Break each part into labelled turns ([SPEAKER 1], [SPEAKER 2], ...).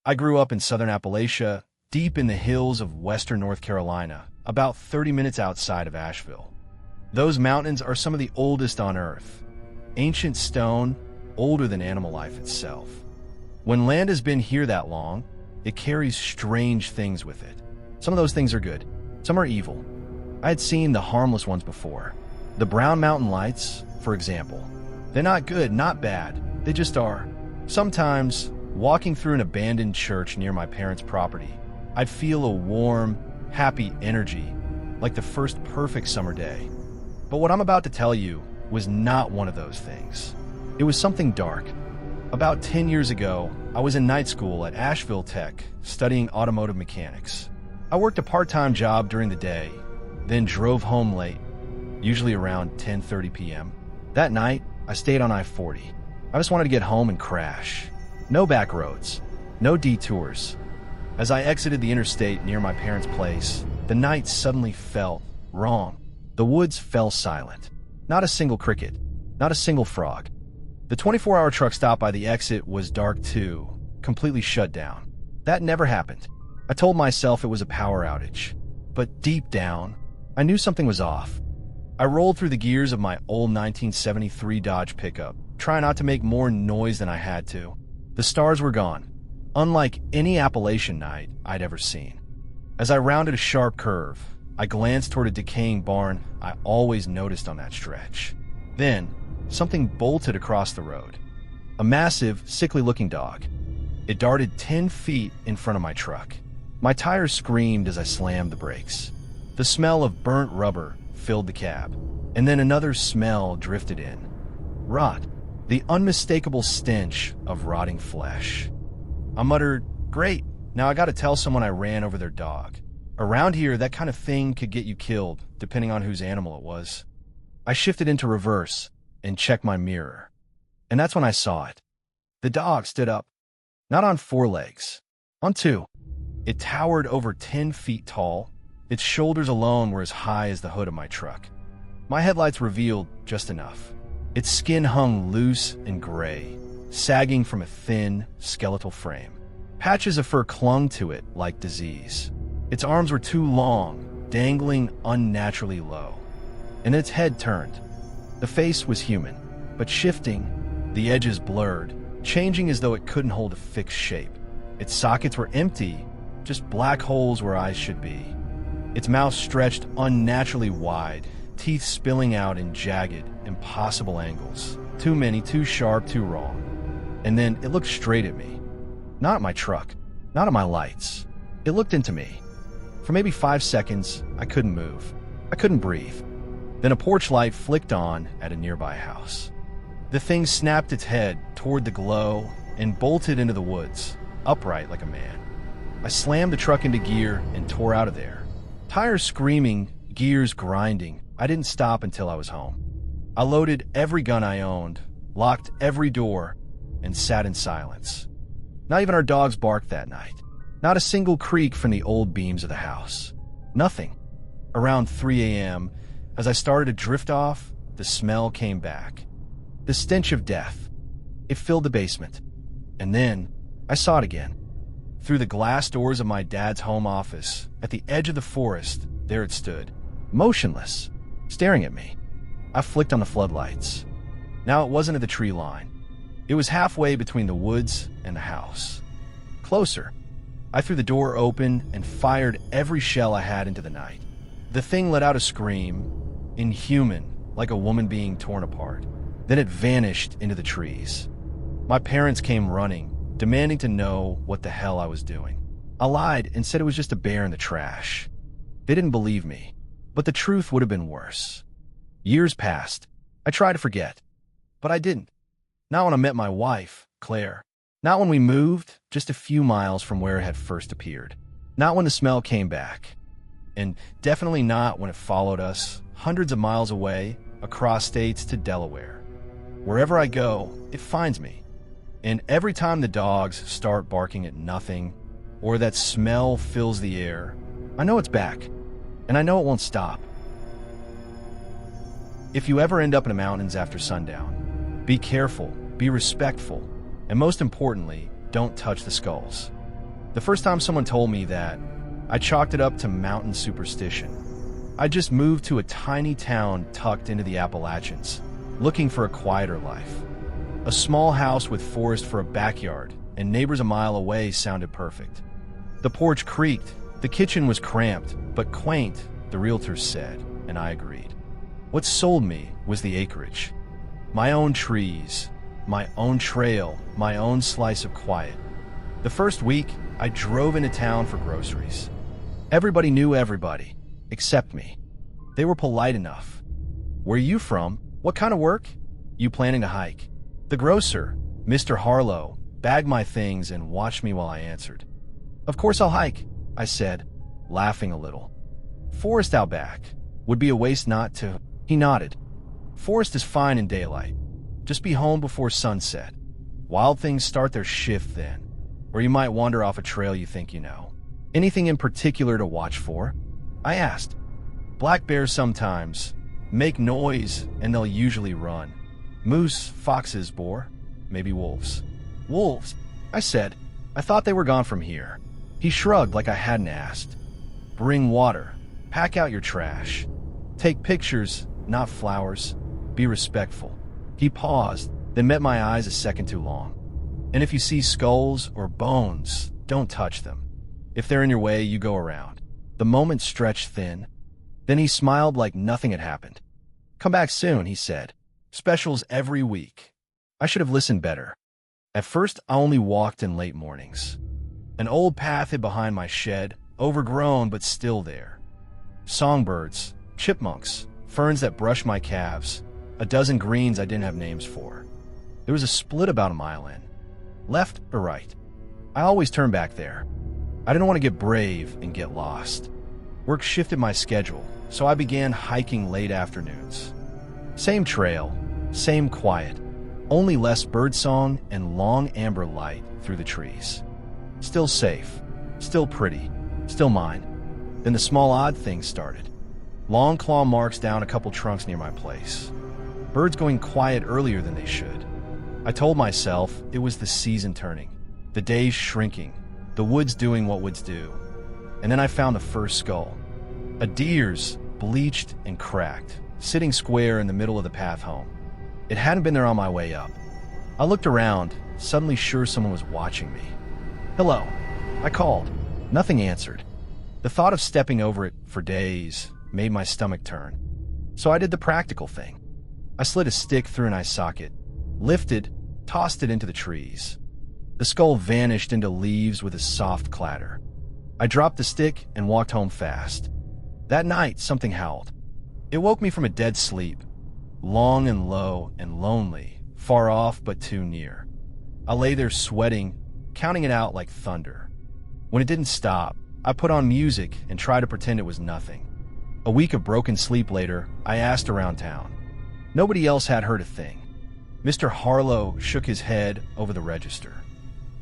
[SPEAKER 1] I grew up in southern Appalachia, deep in the hills of western North Carolina, about 30 minutes outside of Asheville. Those mountains are some of the oldest on Earth. Ancient stone, older than animal life itself. When land has been here that long, it carries strange things with it. Some of those things are good, some are evil. I had seen the harmless ones before. The Brown Mountain Lights, for example. They're not good, not bad, they just are. Sometimes, walking through an abandoned church near my parents' property, I'd feel a warm, happy energy, like the first perfect summer day. But what I'm about to tell you was not one of those things. It was something dark. About 10 years ago, I was in night school at Asheville Tech, studying automotive mechanics. I worked a part-time job during the day, then drove home late, usually around 10:30 p.m. That night, I stayed on I-40. I just wanted to get home and crash. No back roads, no detours. As I exited the interstate near my parents' place, the night suddenly felt wrong. The woods fell silent. Not a single cricket, not a single frog. The 24-hour truck stop by the exit was dark too, completely shut down. That never happened. I told myself it was a power outage. But deep down, I knew something was off. I rolled through the gears of my old 1973 Dodge pickup, trying not to make more noise than I had to. The stars were gone, unlike any Appalachian night I'd ever seen. As I rounded a sharp curve, I glanced toward a decaying barn I always noticed on that stretch. Then, something bolted across the road. A massive, sickly-looking dog. It darted 10 feet in front of my truck. My tires screamed as I slammed the brakes. The smell of burnt rubber filled the cab, and then another smell drifted in. Rot. The unmistakable stench of rotting flesh. I muttered, "Great, now I gotta tell someone I ran over their dog." Around here, that kind of thing could get you killed, depending on whose animal it was. I shifted into reverse and checked my mirror. And that's when I saw it. The dog stood up, not on 4 legs, on 2. It towered over 10 feet tall. Its shoulders alone were as high as the hood of my truck. My headlights revealed just enough. Its skin hung loose and gray, sagging from a thin, skeletal frame. Patches of fur clung to it like disease. Its arms were too long, dangling unnaturally low. And its head turned. The face was human, but shifting, the edges blurred, changing as though it couldn't hold a fixed shape. Its sockets were empty, just black holes where eyes should be. Its mouth stretched unnaturally wide, teeth spilling out in jagged, impossible angles. Too many, too sharp, too wrong. And then it looked straight at me. Not at my truck, not at my lights. It looked into me. For maybe 5 seconds, I couldn't move. I couldn't breathe. Then a porch light flicked on at a nearby house. The thing snapped its head toward the glow and bolted into the woods, upright like a man. I slammed the truck into gear and tore out of there. Tires screaming, gears grinding. I didn't stop until I was home. I loaded every gun I owned, locked every door, and sat in silence. Not even our dogs barked that night. Not a single creak from the old beams of the house. Nothing. Around 3 a.m., as I started to drift off, the smell came back. The stench of death. It filled the basement. And then, I saw it again. Through the glass doors of my dad's home office, at the edge of the forest, there it stood, motionless, staring at me. I flicked on the floodlights. Now it wasn't at the tree line. It was halfway between the woods and the house. Closer. I threw the door open and fired every shell I had into the night. The thing let out a scream, inhuman, like a woman being torn apart. Then it vanished into the trees. My parents came running, demanding to know what the hell I was doing. I lied and said it was just a bear in the trash. They didn't believe me, but the truth would have been worse. Years passed. I tried to forget, but I didn't. Not when I met my wife, Claire. Not when we moved just a few miles from where it had first appeared. Not when the smell came back. And definitely not when it followed us hundreds of miles away, across states to Delaware. Wherever I go, it finds me. And every time the dogs start barking at nothing, or that smell fills the air, I know it's back, and I know it won't stop. If you ever end up in the mountains after sundown, be careful, be respectful, and most importantly, don't touch the skulls. The first time someone told me that, I chalked it up to mountain superstition. I just moved to a tiny town tucked into the Appalachians, looking for a quieter life. A small house with forest for a backyard and neighbors a mile away sounded perfect. The porch creaked, the kitchen was cramped, but quaint, the realtors said, and I agreed. What sold me was the acreage. My own trees, my own trail, my own slice of quiet. The first week, I drove into town for groceries. Everybody knew everybody, except me. They were polite enough. Where you from? What kind of work? You planning to hike? The grocer, Mr. Harlow, bagged my things and watched me while I answered. Of course I'll hike, I said, laughing a little. Forest out back. Would be a waste not to. He nodded. Forest is fine in daylight. Just be home before sunset. Wild things start their shift then, or you might wander off a trail you think you know. Anything in particular to watch for? I asked. Black bears sometimes make noise and they'll usually run. Moose, foxes, boar, maybe wolves. Wolves, I said. I thought they were gone from here. He shrugged like I hadn't asked. Bring water. Pack out your trash. Take pictures, not flowers. Be respectful. He paused, then met my eyes a second too long. And if you see skulls or bones, don't touch them. If they're in your way, you go around. The moment stretched thin. Then he smiled like nothing had happened. Come back soon, he said. Specials every week. I should have listened better. At first, I only walked in late mornings. An old path hid behind my shed, overgrown but still there. Songbirds, chipmunks, ferns that brushed my calves, a dozen greens I didn't have names for. There was a split about a mile in. Left or right? I always turned back there. I didn't want to get brave and get lost. Work shifted my schedule, so I began hiking late afternoons. Same trail, same quiet, only less birdsong and long amber light through the trees. Still safe, still pretty, still mine. Then the small odd things started. Long claw marks down a couple trunks near my place. Birds going quiet earlier than they should. I told myself it was the season turning, the days shrinking, the woods doing what woods do. And then I found the first skull. A deer's, bleached and cracked, sitting square in the middle of the path home. It hadn't been there on my way up. I looked around, suddenly sure someone was watching me. Hello, I called. Nothing answered. The thought of stepping over it for days made my stomach turn. So I did the practical thing. I slid a stick through an eye socket, lifted, tossed it into the trees. The skull vanished into leaves with a soft clatter. I dropped the stick and walked home fast. That night, something howled. It woke me from a dead sleep, long and low and lonely, far off but too near. I lay there sweating, counting it out like thunder. When it didn't stop, I put on music and tried to pretend it was nothing. A week of broken sleep later, I asked around town. Nobody else had heard a thing. Mr. Harlow shook his head over the register.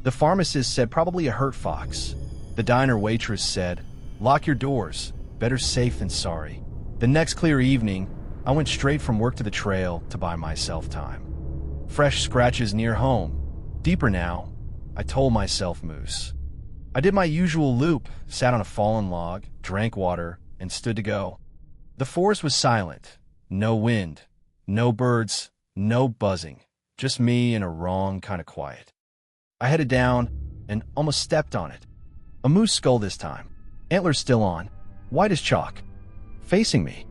[SPEAKER 1] The pharmacist said probably a hurt fox. The diner waitress said, lock your doors, better safe than sorry. The next clear evening, I went straight from work to the trail to buy myself time. Fresh scratches near home. Deeper now, I told myself moose. I did my usual loop, sat on a fallen log, drank water, and stood to go. The forest was silent. No wind, no birds, no buzzing. Just me and a wrong kind of quiet. I headed down and almost stepped on it. A moose skull this time. Antlers still on. White as chalk. Facing me.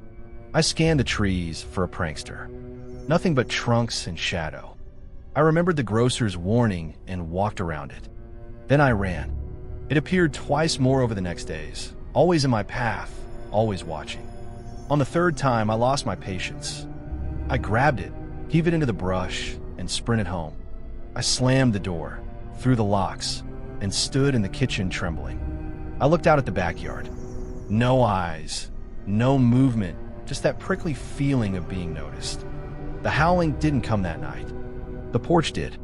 [SPEAKER 1] I scanned the trees for a prankster. Nothing but trunks and shadow. I remembered the grocer's warning and walked around it. Then I ran. It appeared twice more over the next days, always in my path, always watching. On the third time, I lost my patience. I grabbed it, heaved it into the brush, and sprinted home. I slammed the door, threw the locks, and stood in the kitchen trembling. I looked out at the backyard. No eyes, no movement, just that prickly feeling of being noticed. The howling didn't come that night. The porch did.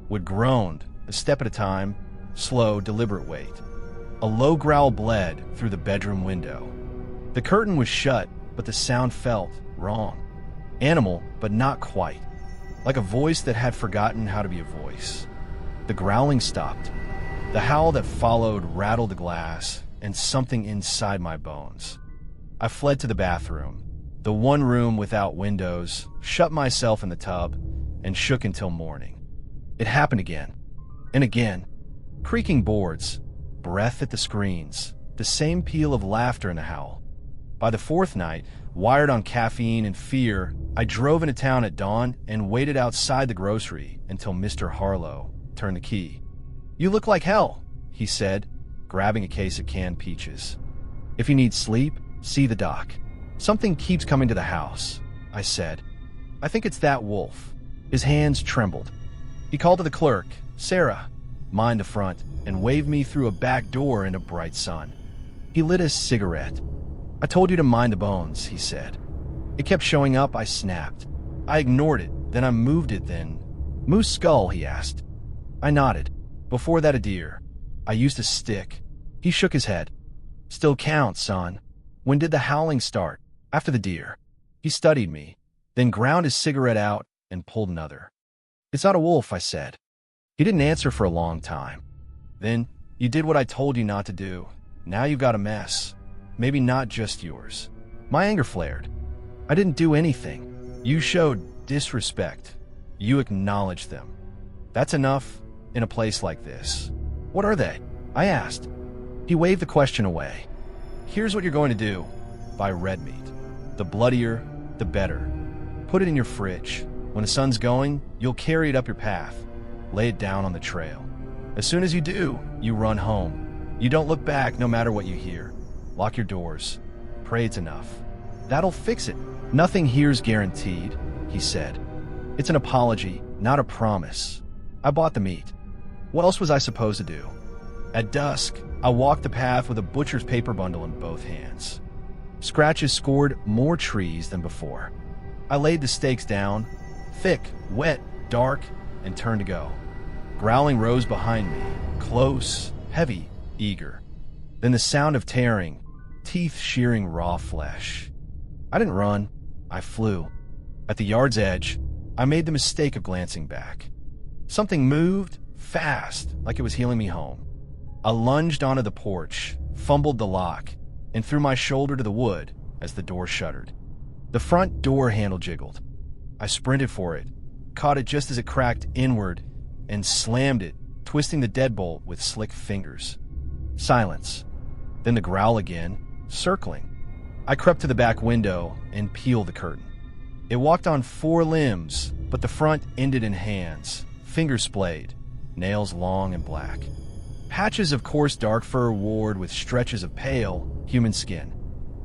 [SPEAKER 1] Wood groaned, a step at a time, slow, deliberate wait. A low growl bled through the bedroom window. The curtain was shut, but the sound felt wrong. Animal, but not quite. Like a voice that had forgotten how to be a voice. The growling stopped. The howl that followed rattled the glass and something inside my bones. I fled to the bathroom, the one room without windows, shut myself in the tub, and shook until morning. It happened again, and again. Creaking boards, breath at the screens, the same peal of laughter in the howl. By the fourth night, wired on caffeine and fear, I drove into town at dawn and waited outside the grocery until Mr. Harlow turned the key. "You look like hell," he said, grabbing a case of canned peaches. "If you need sleep, see the doc." "Something keeps coming to the house," I said. "I think it's that wolf." His hands trembled. He called to the clerk, "Sarah, mind the front," and waved me through a back door into bright sun. He lit a cigarette. "I told you to mind the bones," he said. It kept showing up. I snapped. I ignored it, then I moved it, then. "Moose skull?" he asked. I nodded. "Before that, a deer. I used a stick." He shook his head. "Still counts, son." "When did the howling start?" "After the deer." He studied me, then ground his cigarette out and pulled another. "It's not a wolf," I said. He didn't answer for a long time. "Then, you did what I told you not to do. Now you've got a mess. Maybe not just yours." My anger flared. "I didn't do anything. You showed disrespect. You acknowledged them. That's enough in a place like this." "What are they?" I asked. He waved the question away. "Here's what you're going to do. Buy red meat. The bloodier, the better. Put it in your fridge. When the sun's going, you'll carry it up your path. Lay it down on the trail. As soon as you do, you run home. You don't look back no matter what you hear. Lock your doors. Pray it's enough. That'll fix it." "Nothing here's guaranteed," he said. "It's an apology, not a promise." I bought the meat. What else was I supposed to do? At dusk, I walked the path with a butcher's paper bundle in both hands. Scratches scored more trees than before. I laid the stakes down, thick, wet, dark, and turned to go. Growling rose behind me, close, heavy, eager. Then the sound of tearing, teeth shearing raw flesh. I didn't run. I flew. At the yard's edge, I made the mistake of glancing back. Something moved, fast, like it was healing me home. I lunged onto the porch, fumbled the lock, and threw my shoulder to the wood as the door shuttered. The front door handle jiggled. I sprinted for it, caught it just as it cracked inward, and slammed it, twisting the deadbolt with slick fingers. Silence. Then the growl again, circling. I crept to the back window and peeled the curtain. It walked on four limbs, but the front ended in hands, fingers splayed, nails long and black. Patches of coarse dark fur warred with stretches of pale, human skin.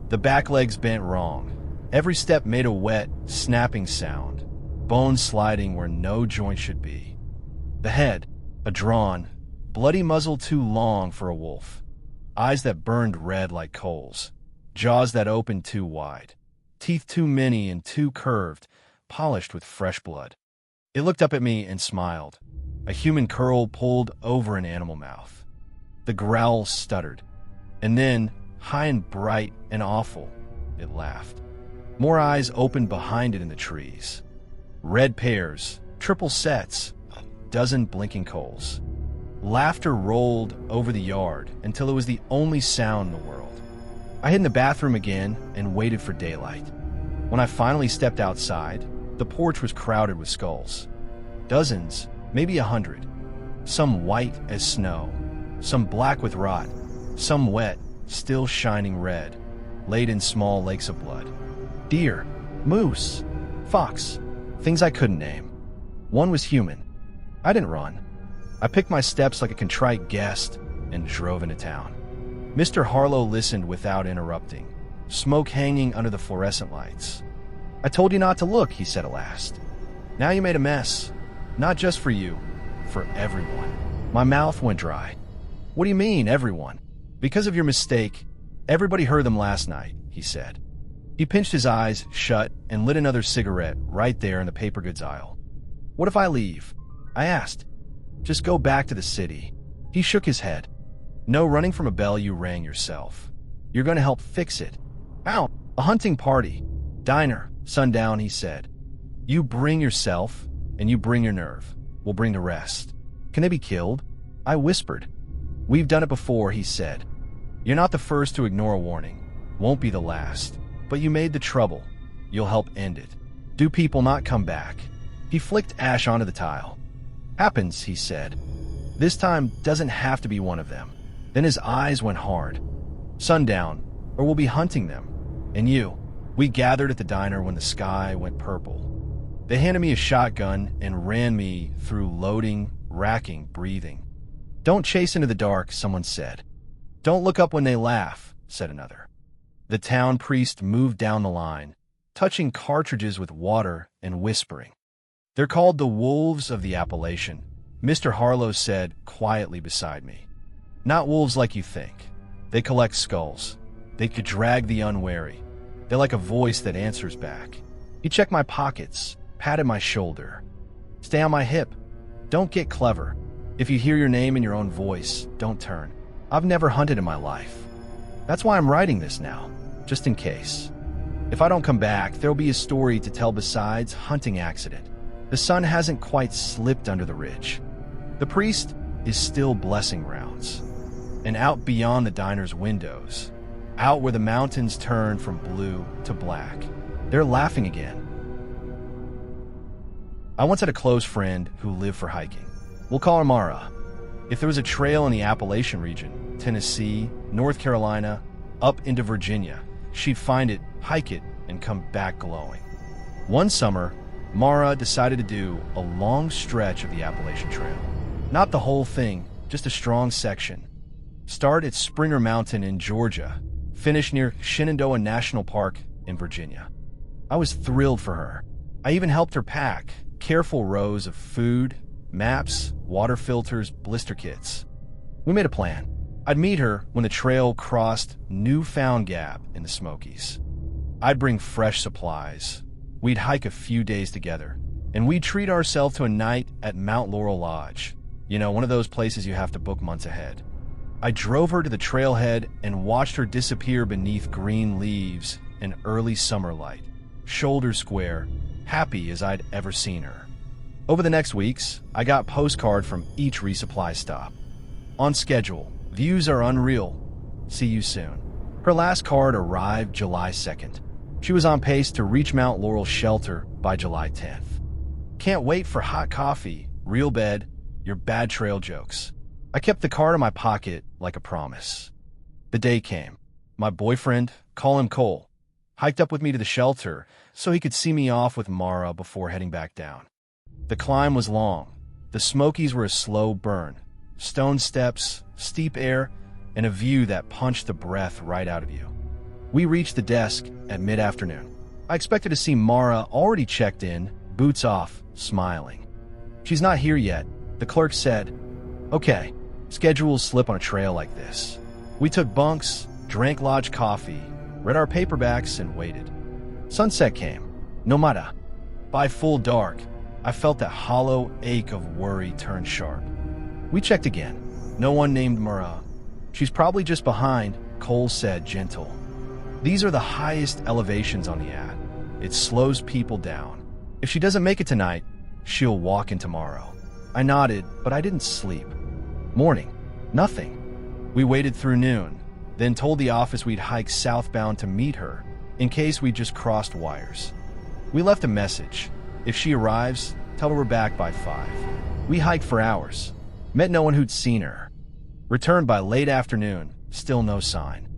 [SPEAKER 1] The back legs bent wrong. Every step made a wet, snapping sound, bones sliding where no joint should be. The head, a drawn, bloody muzzle too long for a wolf. Eyes that burned red like coals. Jaws that opened too wide. Teeth too many and too curved, polished with fresh blood. It looked up at me and smiled. A human curl pulled over an animal mouth. The growl stuttered. And then, high and bright and awful, it laughed. More eyes opened behind it in the trees. Red pairs, triple sets, a dozen blinking coals. Laughter rolled over the yard until it was the only sound in the world. I hid in the bathroom again and waited for daylight. When I finally stepped outside, the porch was crowded with skulls. Dozens, maybe 100. Some white as snow, some black with rot, some wet, still shining red, laid in small lakes of blood. Deer, moose, fox, things I couldn't name. One was human. I didn't run. I picked my steps like a contrite guest and drove into town. Mr. Harlow listened without interrupting, smoke hanging under the fluorescent lights. "I told you not to look," he said at last. "Now you made a mess. Not just for you, for everyone." My mouth went dry. "What do you mean, everyone?" "Because of your mistake, everybody heard them last night," he said. He pinched his eyes shut and lit another cigarette right there in the paper goods aisle. "What if I leave?" I asked. "Just go back to the city." He shook his head. "No running from a bell you rang yourself. You're going to help fix it." "Ow, a hunting party. Diner, sundown," he said. "You bring yourself, and you bring your nerve. We'll bring the rest." "Can they be killed?" I whispered. "We've done it before," he said. "You're not the first to ignore a warning. Won't be the last. But you made the trouble. You'll help end it. Do people not come back?" He flicked ash onto the tile. "Happens," he said. "This time doesn't have to be one of them." Then his eyes went hard. "Sundown, or we'll be hunting them. And you." We gathered at the diner when the sky went purple. They handed me a shotgun and ran me through loading, racking, breathing. "Don't chase into the dark," someone said. "Don't look up when they laugh," said another. The town priest moved down the line, touching cartridges with water and whispering. "They're called the Wolves of the Appalachian," Mr. Harlow said quietly beside me. "Not wolves like you think. They collect skulls. They could drag the unwary. They're like a voice that answers back." He checked my pockets, patted my shoulder. "Stay on my hip. Don't get clever. If you hear your name in your own voice, don't turn. I've never hunted in my life. That's why I'm writing this now, just in case. If I don't come back, there'll be a story to tell besides hunting accident. The sun hasn't quite slipped under the ridge. The priest is still blessing rounds. And out beyond the diner's windows, out where the mountains turn from blue to black, they're laughing again. I once had a close friend who lived for hiking. We'll call her Mara. If there was a trail in the Appalachian region, Tennessee, North Carolina, up into Virginia, she'd find it, hike it, and come back glowing. One summer, Mara decided to do a long stretch of the Appalachian Trail. Not the whole thing, just a strong section. Start at Springer Mountain in Georgia, finish near Shenandoah National Park in Virginia. I was thrilled for her. I even helped her pack careful rows of food, maps, water filters, blister kits. We made a plan. I'd meet her when the trail crossed Newfound Gap in the Smokies. I'd bring fresh supplies. We'd hike a few days together, and we'd treat ourselves to a night at Mount Laurel Lodge. You know, one of those places you have to book months ahead. I drove her to the trailhead and watched her disappear beneath green leaves and early summer light, shoulder square, happy as I'd ever seen her. Over the next weeks, I got postcards from each resupply stop. On schedule, views are unreal. See you soon. Her last card arrived July 2nd. She was on pace to reach Mount Laurel Shelter by July 10th. Can't wait for hot coffee, real bed, your bad trail jokes. I kept the card in my pocket like a promise. The day came. My boyfriend, call him Cole, hiked up with me to the shelter so he could see me off with Mara before heading back down. The climb was long. The Smokies were a slow burn. Stone steps, steep air, and a view that punched the breath right out of you. We reached the desk at mid-afternoon. I expected to see Mara already checked in, boots off, smiling. "She's not here yet," the clerk said. "Okay, schedules slip on a trail like this." We took bunks, drank lodge coffee, read our paperbacks, and waited. Sunset came. No matter. By full dark, I felt that hollow ache of worry turn sharp. We checked again. No one named Mara. "She's probably just behind," Cole said, gentle. "These are the highest elevations on the ad. It slows people down. If she doesn't make it tonight, she'll walk in tomorrow." I nodded, but I didn't sleep. Morning. Nothing. We waited through noon, then told the office we'd hike southbound to meet her, in case we just crossed wires. We left a message. If she arrives, tell her we're back by 5. We hiked for hours. Met no one who'd seen her. Returned by late afternoon, still no sign.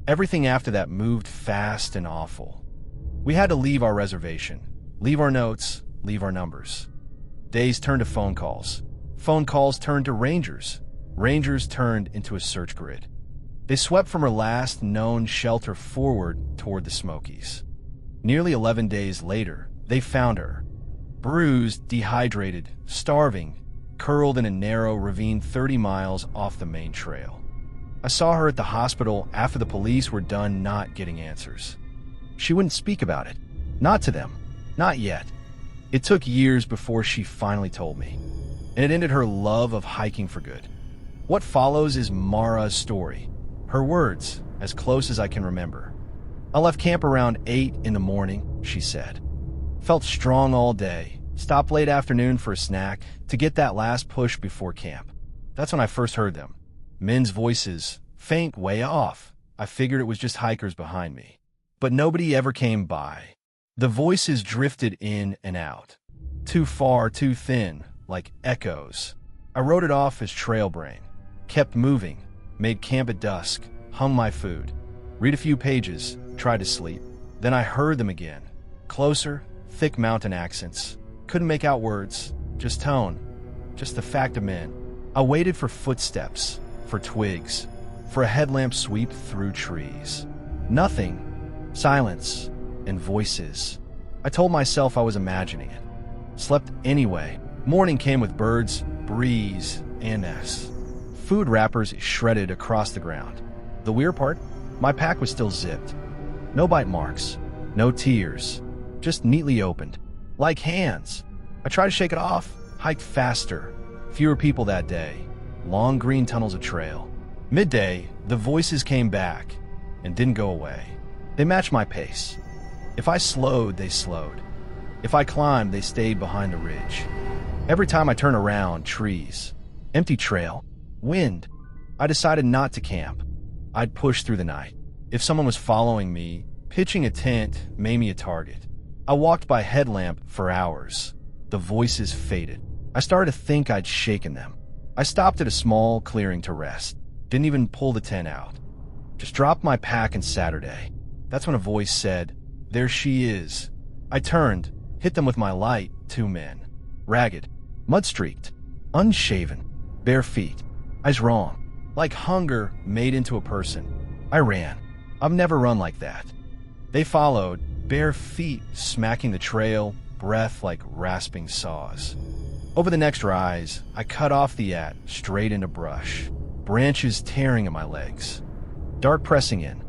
[SPEAKER 1] Everything after that moved fast and awful. We had to leave our reservation, leave our notes, leave our numbers. Days turned to phone calls. Phone calls turned to rangers. Rangers turned into a search grid. They swept from her last known shelter forward toward the Smokies. Nearly 11 days later, they found her. Bruised, dehydrated, starving, curled in a narrow ravine 30 miles off the main trail. I saw her at the hospital after the police were done not getting answers. She wouldn't speak about it. Not to them. Not yet. It took years before she finally told me. And it ended her love of hiking for good. What follows is Mara's story. Her words, as close as I can remember. "I left camp around 8 in the morning," she said. "Felt strong all day. Stopped late afternoon for a snack to get that last push before camp. That's when I first heard them. Men's voices, faint way off. I figured it was just hikers behind me. But nobody ever came by. The voices drifted in and out. Too far, too thin, like echoes. I wrote it off as trail brain. Kept moving, made camp at dusk, hung my food. Read a few pages, tried to sleep. Then I heard them again. Closer, thick mountain accents. Couldn't make out words, just tone, just the fact of men. I waited for footsteps, for twigs, for a headlamp sweep through trees. Nothing. Silence and voices. I told myself I was imagining it. Slept anyway. Morning came with birds, breeze, and nests. Food wrappers shredded across the ground. The weird part? My pack was still zipped. No bite marks, no tears, just neatly opened, like hands. I tried to shake it off, hiked faster. Fewer people that day. Long green tunnels of trail. Midday, the voices came back and didn't go away. They matched my pace. If I slowed, they slowed. If I climbed, they stayed behind the ridge. Every time I turned around, trees. Empty trail. Wind. I decided not to camp. I'd push through the night. If someone was following me, pitching a tent made me a target. I walked by headlamp for hours. The voices faded. I started to think I'd shaken them. I stopped at a small clearing to rest. Didn't even pull the tent out. Just dropped my pack and Saturday. That's when a voice said, "There she is." I turned, hit them with my light, 2 men. Ragged, mud-streaked, unshaven, bare feet. Eyes wrong. Like hunger made into a person. I ran. I've never run like that. They followed, bare feet smacking the trail, breath like rasping saws. Over the next rise, I cut off the straight into brush. Branches tearing at my legs. Dark pressing in.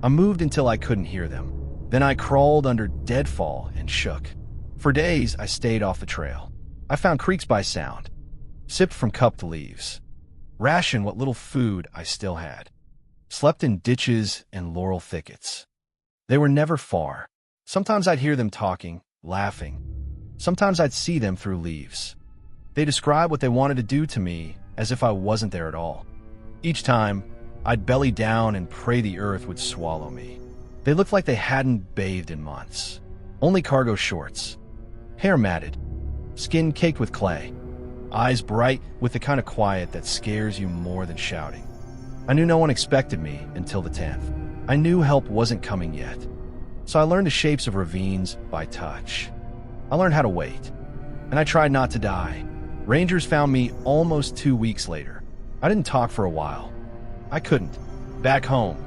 [SPEAKER 1] I moved until I couldn't hear them. Then I crawled under deadfall and shook. For days, I stayed off the trail. I found creeks by sound. Sipped from cupped leaves. Rationed what little food I still had. Slept in ditches and laurel thickets. They were never far. Sometimes I'd hear them talking, laughing. Sometimes I'd see them through leaves. They described what they wanted to do to me as if I wasn't there at all. Each time, I'd belly down and pray the earth would swallow me. They looked like they hadn't bathed in months. Only cargo shorts. Hair matted. Skin caked with clay. Eyes bright with the kind of quiet that scares you more than shouting. I knew no one expected me until the 10th. I knew help wasn't coming yet. So I learned the shapes of ravines by touch. I learned how to wait. And I tried not to die. Rangers found me almost 2 weeks later. I didn't talk for a while. I couldn't. Back home,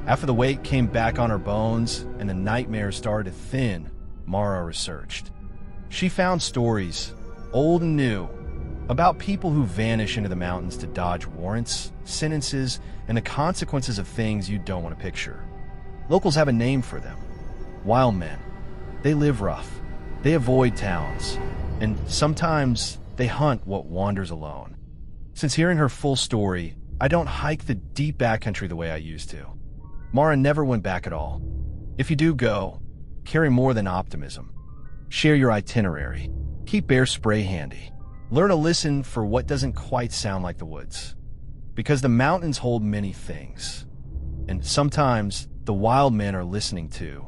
[SPEAKER 1] after the weight came back on her bones and the nightmares started to thin, Mara researched. She found stories, old and new, about people who vanish into the mountains to dodge warrants, sentences, and the consequences of things you don't want to picture. Locals have a name for them. Wild men. They live rough. They avoid towns. And sometimes they hunt what wanders alone. Since hearing her full story, I don't hike the deep backcountry the way I used to. Mara never went back at all. If you do go, carry more than optimism. Share your itinerary. Keep bear spray handy. Learn to listen for what doesn't quite sound like the woods. Because the mountains hold many things. And sometimes the wild men are listening too.